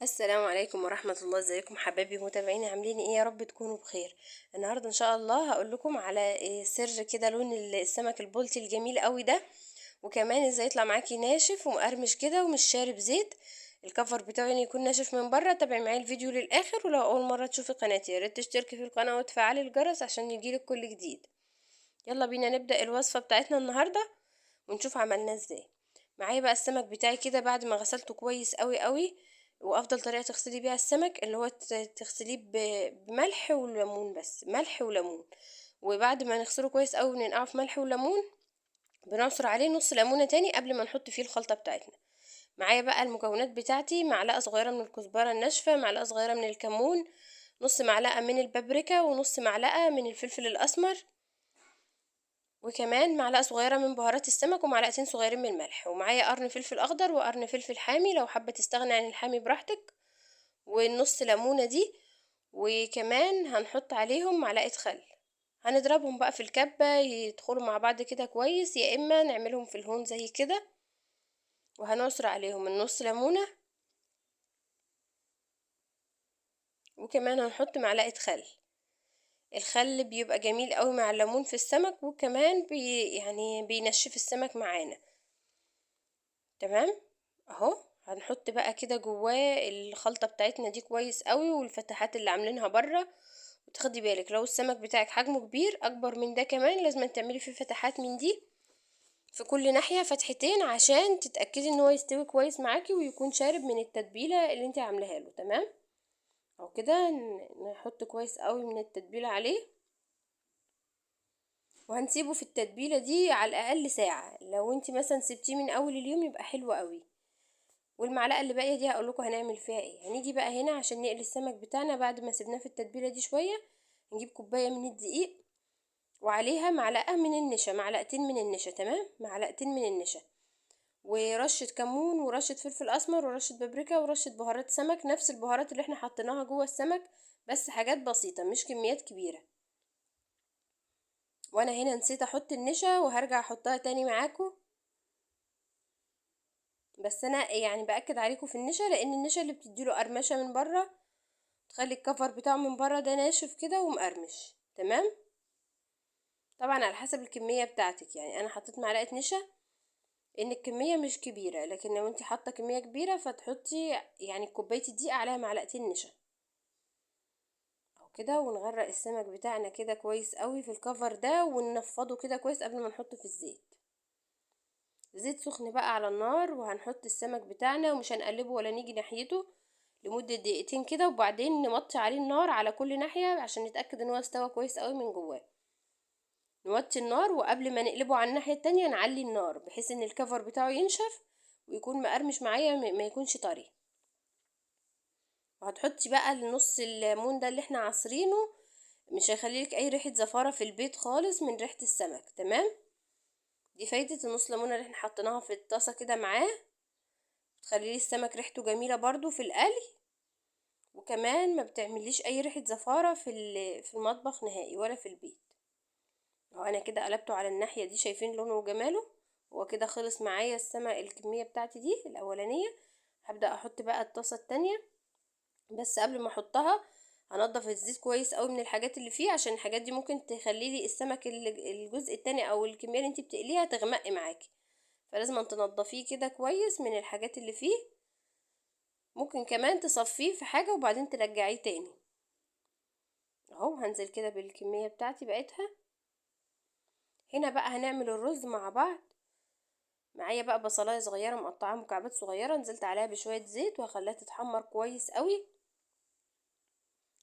السلام عليكم ورحمة الله. ازيكم حبايبي متابعيني؟ عاملين ايه؟ يا رب تكونوا بخير. النهاردة ان شاء الله هقول لكم على سر كده لون السمك البلطي الجميل قوي ده، وكمان ازاي يطلع معاكي ناشف ومقرمش كده ومش شارب زيت. الكفر بتاعه يعني يكون ناشف من بره. تابعي معايا الفيديو للاخر، ولو اول مرة تشوفي قناتي يا ريت تشتركي في القناة وتفعلي الجرس عشان يجيلك كل جديد. يلا بينا نبدأ الوصفة بتاعتنا النهاردة ونشوف عملناه ازاي. معايا بقى السمك بتاعي كده بعد ما غسلته كويس قوي قوي. وافضل طريقه تغسلي بيها السمك اللي هو تغسليه بملح وليمون، بس ملح وليمون. وبعد ما نغسله كويس قوي وننقعه في ملح وليمون، بنعصر عليه نص ليمونه تاني قبل ما نحط فيه الخلطه بتاعتنا. معايا بقى المكونات بتاعتي: معلقه صغيره من الكزبره الناشفه، معلقه صغيره من الكمون، نص معلقه من البابريكا، ونص معلقه من الفلفل الاسمر، وكمان معلقة صغيرة من بهارات السمك، ومعلقتين صغيرين من الملح. ومعايا قرن فلفل أخضر وقرن فلفل حامي لو حابة تستغني عن الحامي براحتك، والنص ليمونة دي. وكمان هنحط عليهم معلقة خل. هنضربهم بقى في الكبة يدخلوا مع بعض كده كويس، يا إما نعملهم في الهون زي كده. وهنعصر عليهم النص ليمونة، وكمان هنحط معلقة خل. الخل بيبقى جميل قوي مع الليمون في السمك، وكمان يعني بينشف السمك معانا. تمام. اهو هنحط بقى كده جواه الخلطة بتاعتنا دي كويس قوي، والفتحات اللي عاملينها بره. وتاخدي بالك لو السمك بتاعك حجمه كبير اكبر من ده كمان لازم تعملي فيه فتحات من دي في كل ناحية، فتحتين، عشان تتأكدي ان هو يستوي كويس معاكي ويكون شارب من التتبيلة اللي انت عاملاها له. تمام. او كده نحط كويس قوي من التتبيلة عليه، وهنسيبه في التتبيلة دي على الاقل ساعة. لو انت مثلا سبتيه من اول اليوم يبقى حلو قوي. والمعلقه اللي باقيه دي هقول لكم هنعمل فيها ايه. هنيجي بقى هنا عشان نقلي السمك بتاعنا بعد ما سيبناه في التتبيله دي شويه. نجيب كوبايه من الدقيق، وعليها معلقه من النشا، معلقتين من النشا. تمام، معلقتين من النشا، ورشه كمون، ورشه فلفل اسمر، ورشه بابريكا، ورشه بهارات سمك، نفس البهارات اللي احنا حطيناها جوه السمك، بس حاجات بسيطه مش كميات كبيره. وانا هنا نسيت احط النشا وهرجع احطها تاني معاكم، بس انا يعني باكد عليكم في النشا لان النشا اللي بتديله قرمشه من بره، تخلي الكفر بتاعه من بره ده ناشف كده ومقرمش. تمام. طبعا على حسب الكميه بتاعتك، يعني انا حطيت معلقه نشا ان الكميه مش كبيره، لكن لو انت حاطه كميه كبيره فتحطي يعني كوبايه الدقيق عليها معلقتين نشا او كده. ونغرق السمك بتاعنا كده كويس قوي في الكفر ده، وننفضه كده كويس قبل ما نحطه في الزيت. زيت سخن بقى على النار، وهنحط السمك بتاعنا ومش هنقلبه ولا نيجي ناحيته لمدة دقيقتين كده، وبعدين نوطي عليه النار على كل ناحية عشان نتأكد ان هو استوى كويس قوي من جواه. نوطي النار، وقبل ما نقلبه على الناحية التانية نعلي النار بحيث ان الكفر بتاعه ينشف ويكون مقرمش معايا، ما يكونش طري. وهتحطي بقى النص الليمون ده اللي احنا عصرينه، مش هيخليلك اي ريحة زفارة في البيت خالص من ريحة السمك. تمام. دي فايدة النص ليمونة اللي احنا حطيناها في الطاسة كده معاه، تخليلي السمك ريحته جميلة برضو في القلي، وكمان ما بتعمليش اي ريحة زفارة في المطبخ نهائي ولا في البيت. اهو انا كده قلبته على الناحية دي، شايفين لونه وجماله؟ هو كده خلص معايا السمك الكمية بتاعتي دي الاولانية. هبدأ احط بقى الطاسة التانية، بس قبل ما احطها هنضف الزيت كويس قوي من الحاجات اللي فيه، عشان الحاجات دي ممكن تخليلي السمك الجزء التاني او الكمية اللي انت بتقليها تغمق معاكي، فلازم تنضفيه كده كويس من الحاجات اللي فيه. ممكن كمان تصفيه في حاجة وبعدين ترجعيه تاني. اهو هنزل كده بالكمية بتاعتي بقيتها. هنا بقى هنعمل الرز مع بعض. معايا بقى بصلايه صغيره مقطعاها مكعبات صغيره، نزلت عليها بشويه زيت وهخليها تتحمر كويس قوي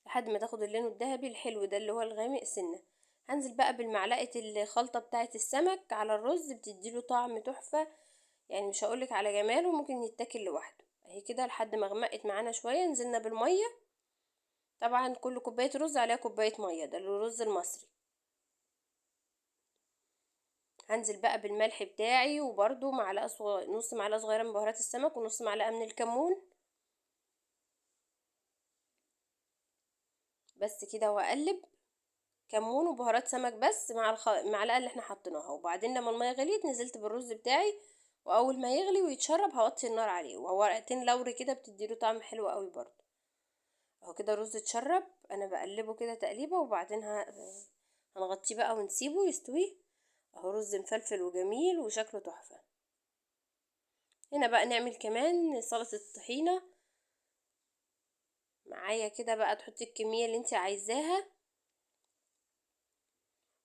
لحد ما تاخد اللون الذهبي الحلو ده اللي هو الغامق سنه. هنزل بقى بالمعلقه الخلطه بتاعه السمك على الرز، بتديله طعم تحفه. يعني مش هقولك على جماله، ممكن يتاكل لوحده. اهي كده لحد ما غمقت معانا شويه نزلنا بالميه. طبعا كل كوبايه رز عليها كوبايه ميه، ده الرز المصري. هنزل بقى بالملح بتاعي، وبرده نص معلقه صغيره من بهارات السمك، ونص معلقه من الكمون. بس كده، واقلب. كمون وبهارات سمك بس مع المعلقه اللي احنا حطيناها. وبعدين لما الميه غليت نزلت بالرز بتاعي واول ما يغلي ويتشرب هوطي النار عليه، وورقتين لوري كده بتديله طعم حلو قوي برضو. اهو كده الرز اتشرب، انا بقلبه كده تقليبه، وبعدين هنغطيه بقى ونسيبه يستوي. اهو رز مفلفل وجميل وشكله تحفة. هنا بقى نعمل كمان سلطة الطحينة معايا كده بقى، تحطي الكمية اللي انت عايزاها،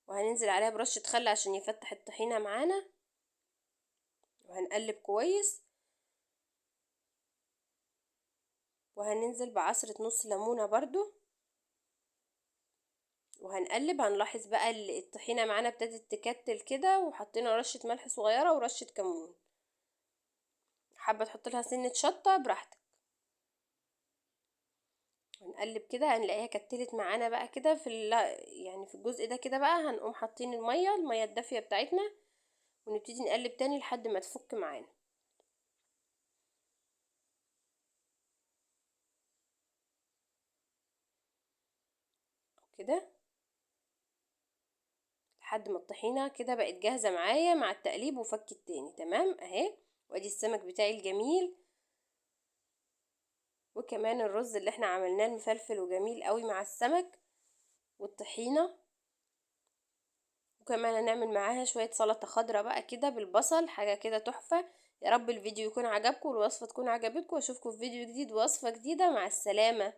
وهننزل عليها برشة خل عشان يفتح الطحينة معانا، وهنقلب كويس، وهننزل بعصرة نص ليمونة برضو، وهنقلب. هنلاحظ بقى الطحينة معانا ابتدت تكتل كده، وحطينا رشة ملح صغيرة ورشة كمون. حابة تحط لها سنة شطة براحتك. هنقلب كده، هنلاقيها كتلت معانا بقى كده يعني في الجزء ده كده بقى هنقوم حاطين المية الدافية بتاعتنا، ونبتدي نقلب تاني لحد ما تفك معانا كده، لحد ما الطحينة كده بقت جاهزة معايا مع التقليب وفكت تاني تمام اهي. وادي السمك بتاعي الجميل، وكمان الرز اللي احنا عملناه المفلفل وجميل قوي مع السمك والطحينة. وكمان هنعمل معاها شوية سلطة خضرا بقى كده بالبصل، حاجة كده تحفة. يا رب الفيديو يكون عجبكم والوصفة تكون عجبتكم، واشوفكم في فيديو جديد ووصفة جديدة. مع السلامة.